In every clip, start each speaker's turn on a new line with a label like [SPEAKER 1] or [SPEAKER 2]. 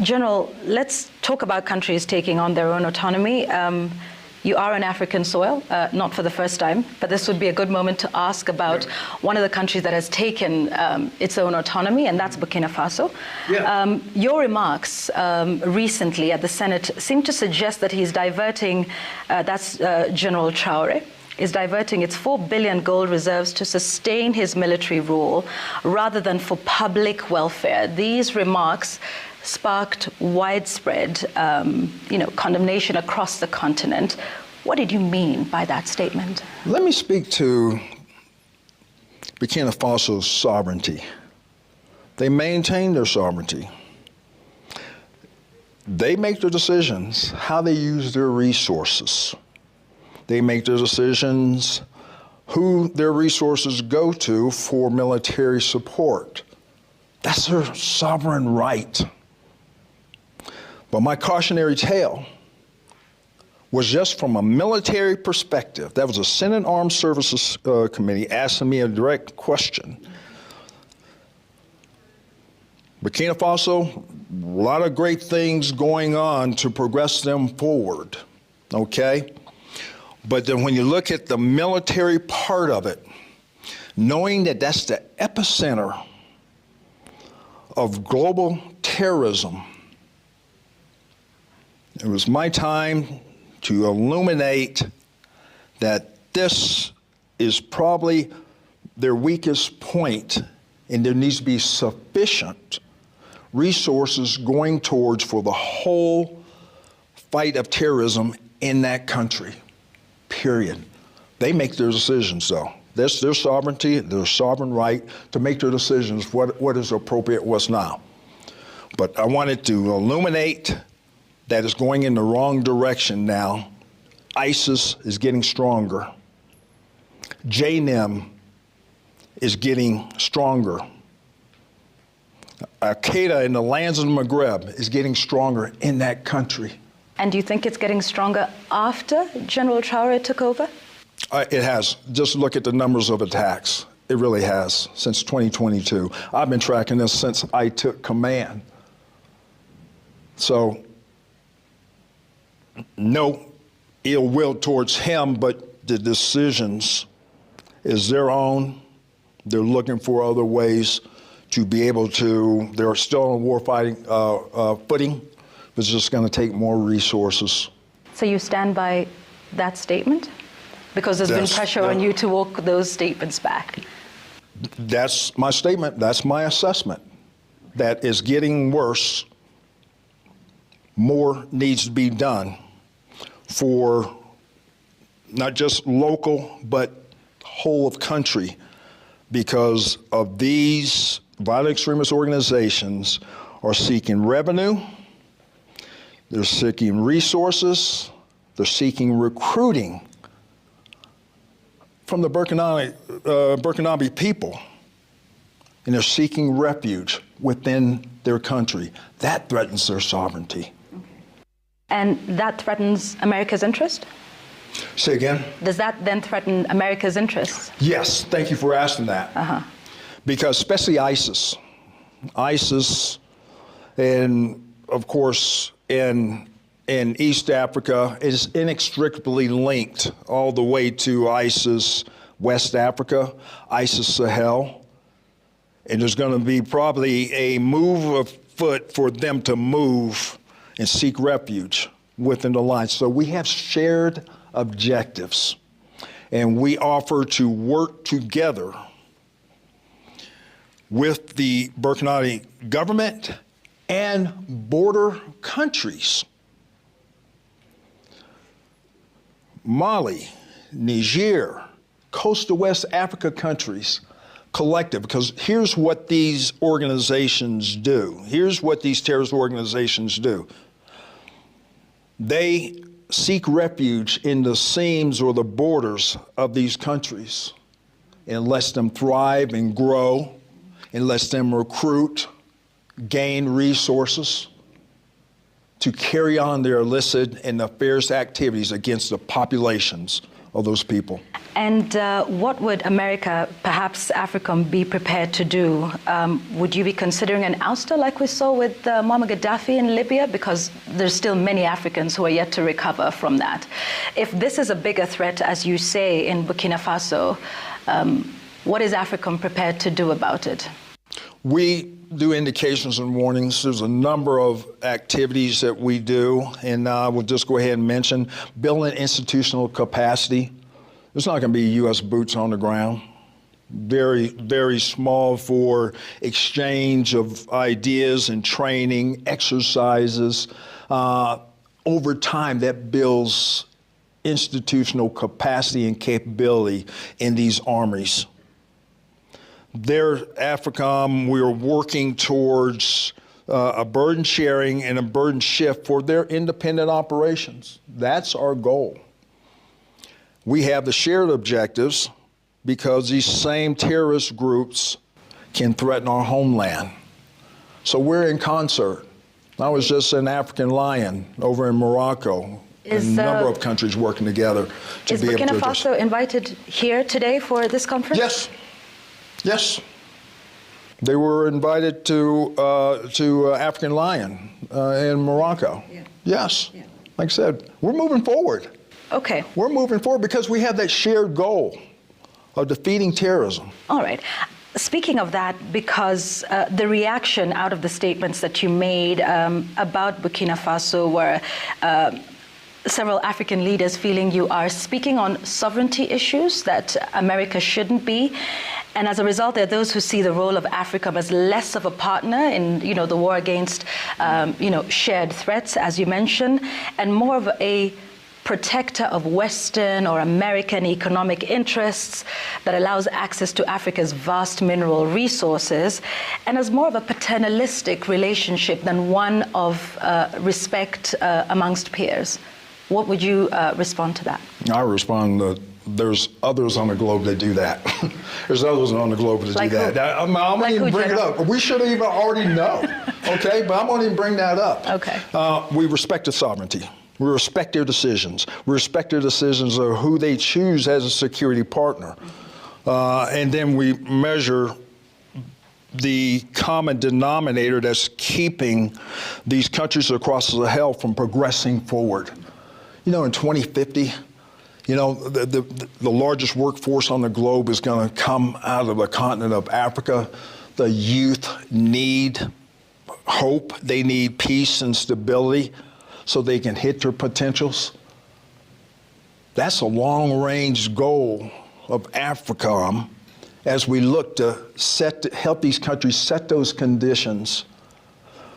[SPEAKER 1] General, let's talk about countries taking on their own autonomy. You are on African soil, not for the first time, but this would be a good moment to ask about one of the countries that has taken its own autonomy, and that's Bukina Faso. Your remarks recently at the Senate seem to suggest that he's diverting, General Traore, is diverting its 4 billion gold reserves to sustain his military rule rather than for public welfare. These remarks sparked widespread condemnation across the continent. What did you mean by that statement?
[SPEAKER 2] Let me speak to Bukina Faso's sovereignty. They maintain their sovereignty. They make their decisions how they use their resources. They make their decisions who their resources go to for military support. That's their sovereign right. But my cautionary tale was just from a military perspective. That was a Senate Armed Services Committee asking me a direct question. Bukina Faso, a lot of great things going on to progress them forward, okay? But then when you look at the military part of it, knowing that that's the epicenter of global terrorism, it was my time to illuminate that this is probably their weakest point, and there needs to be sufficient resources going towards for the whole fight of terrorism in that country, period. They make their decisions, though. That's their sovereignty, their sovereign right to make their decisions, what is appropriate, what's not. But I wanted to illuminate that is going in the wrong direction now. ISIS is getting stronger. JNIM is getting stronger. Al-Qaeda in the lands of the Maghreb is getting stronger in that country.
[SPEAKER 1] And do you think it's getting stronger after General Traore took over?
[SPEAKER 2] It has. Just look at the numbers of attacks. It really has, since 2022. I've been tracking this since I took command. So, no ill will towards him, but the decisions is their own. They're looking for other ways to be able to, they're still on warfighting footing, but it's just going to take more resources.
[SPEAKER 1] So you stand by that statement? Because there's been pressure on you to walk those statements back.
[SPEAKER 2] That's my statement. That's my assessment. That is getting worse. More needs to be done for not just local, but whole of country, because of these violent extremist organizations are seeking revenue, they're seeking resources, they're seeking recruiting from the Burkinabe people, and they're seeking refuge within their country. That threatens their sovereignty.
[SPEAKER 1] And that threatens America's interest?
[SPEAKER 2] Say again?
[SPEAKER 1] Does that then threaten America's interests?
[SPEAKER 2] Yes, thank you for asking that. Because especially ISIS, and of course in East Africa is inextricably linked all the way to ISIS West Africa, ISIS Sahel. And there's going to be probably a move afoot for them to move and seek refuge within the line. So we have shared objectives, and we offer to work together with the Burkinabe government and border countries. Mali, Niger, coastal West Africa countries, collective, because here's what these organizations do. Here's what these terrorist organizations do. They seek refuge in the seams or the borders of these countries and lets them thrive and grow and lets them recruit, gain resources to carry on their illicit and nefarious activities against the populations of those people.
[SPEAKER 1] And what would America, perhaps AFRICOM, be prepared to do? Would you be considering an ouster like we saw with Muammar Gaddafi in Libya? Because there's still many Africans who are yet to recover from that. If this is a bigger threat, as you say, in Burkina Faso, what is AFRICOM prepared to do about it?
[SPEAKER 2] We do indications and warnings. There's a number of activities that we do, and we'll just go ahead and mention building institutional capacity. There's not going to be U.S. boots on the ground. Very, very small for exchange of ideas and training, exercises. Over time, that builds institutional capacity and capability in these armies. There, AFRICOM, we are working towards a burden sharing and a burden shift for their independent operations. That's our goal. We have the shared objectives because these same terrorist groups can threaten our homeland. So we're in concert. I was just in African Lion over in Morocco. A number of countries working together to be able to.
[SPEAKER 1] Is Burkina Faso invited here today for this conference?
[SPEAKER 2] Yes. Yes. They were invited to African Lion in Morocco. Yeah. Yes. Yeah. Like I said, we're moving forward.
[SPEAKER 1] Okay.
[SPEAKER 2] We're moving forward because we have that shared goal of defeating terrorism.
[SPEAKER 1] All right. Speaking of that, because the reaction out of the statements that you made about Burkina Faso were several African leaders feeling you are speaking on sovereignty issues that America shouldn't be. And as a result, there are those who see the role of Africa as less of a partner in, the war against, shared threats, as you mentioned, and more of a protector of Western or American economic interests that allows access to Africa's vast mineral resources, and as more of a paternalistic relationship than one of respect amongst peers. What would you respond to that? I respond that
[SPEAKER 2] there's others on the globe that do that. There's others on the globe that do that. I'm going to even bring it up. We should have even already know, okay? But I'm going to even bring that up.
[SPEAKER 1] Okay.
[SPEAKER 2] We respect the sovereignty. We respect their decisions. We respect their decisions of who they choose as a security partner. And then we measure the common denominator that's keeping these countries across the Sahel from progressing forward. In 2050, the largest workforce on the globe is going to come out of the continent of Africa. The youth need hope. They need peace and stability so they can hit their potentials. That's a long-range goal of AFRICOM as we look to help these countries set those conditions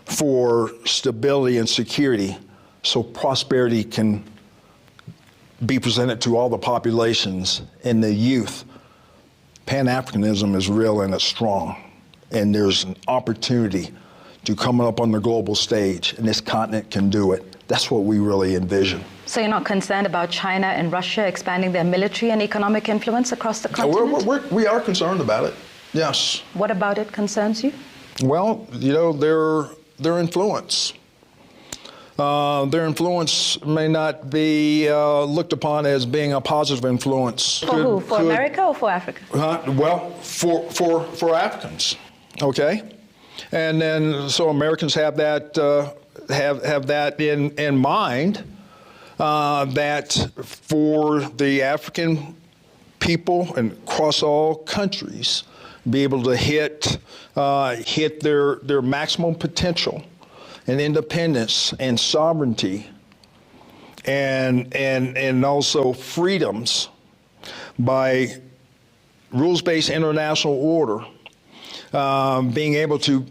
[SPEAKER 2] for stability and security so prosperity can be presented to all the populations and the youth. Pan-Africanism is real and it's strong, and there's an opportunity to come up on the global stage, and this continent can do it. That's what we really envision.
[SPEAKER 1] So you're not concerned about China and Russia expanding their military and economic influence across the continent?
[SPEAKER 2] We are concerned about it, yes.
[SPEAKER 1] What about it concerns you?
[SPEAKER 2] Well, their influence. Their influence may not be looked upon as being a positive influence.
[SPEAKER 1] For who? For America or for Africa?
[SPEAKER 2] Well, for Africans, okay? And then so Americans have that have that in mind, that for the African people and across all countries be able to hit their maximum potential and independence and sovereignty and also freedoms by rules-based international order, being able to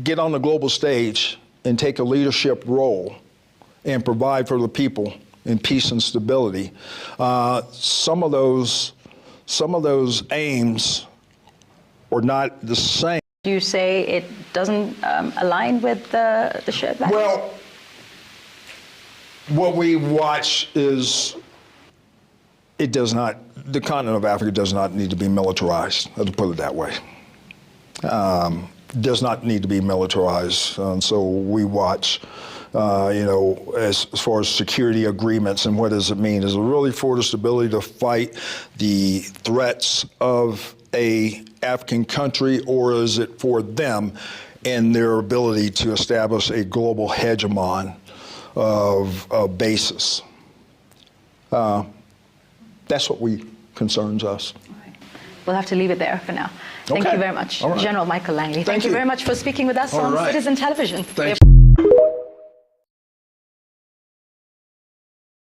[SPEAKER 2] get on the global stage and take a leadership role and provide for the people in peace and stability. Some of those aims are not the same.
[SPEAKER 1] You say it doesn't align with the shared values?
[SPEAKER 2] Well, what we watch is it does not, the continent of Africa does not need to be militarized, let's put it that way. Does not need to be militarized. And so we watch as far as security agreements and what does it mean? Is it really for the stability to fight the threats of a African country, or is it for them and their ability to establish a global hegemon of basis? That's what concerns us.
[SPEAKER 1] We'll have to leave it there for now. Thank you very much. General Michael Langley. Thank you very much for speaking with us on Citizen Television.
[SPEAKER 2] Thank you.